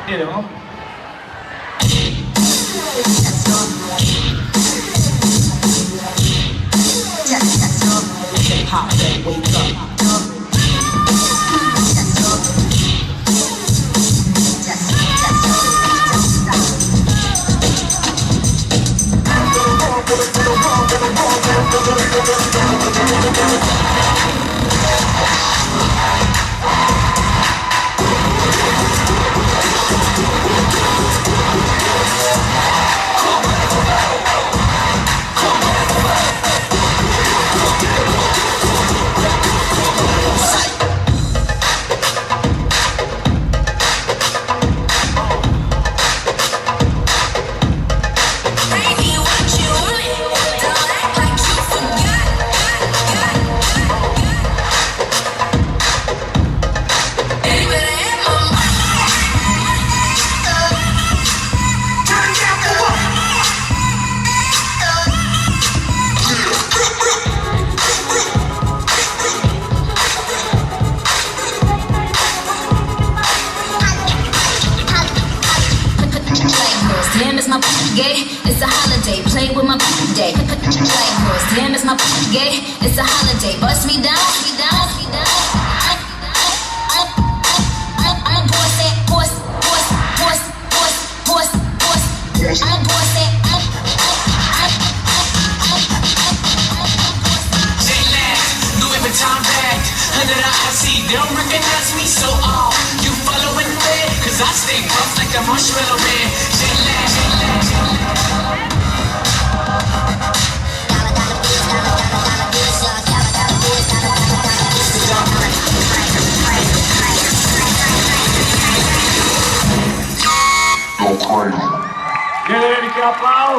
You know. Hip hop, then wake up. Damn, it's my gay, it's a holiday. Play with my day. Damn, it's my gay, it's a holiday. Bust me down, me down, me down. I'm boss it, boss, boss, boss, boss, boss, boss. I'm boss it. Louis Vuitton bag, under the IC. They don't recognize me, so you following me? Cause I stay buff like a marshmallow man. Jullie een keer applaus.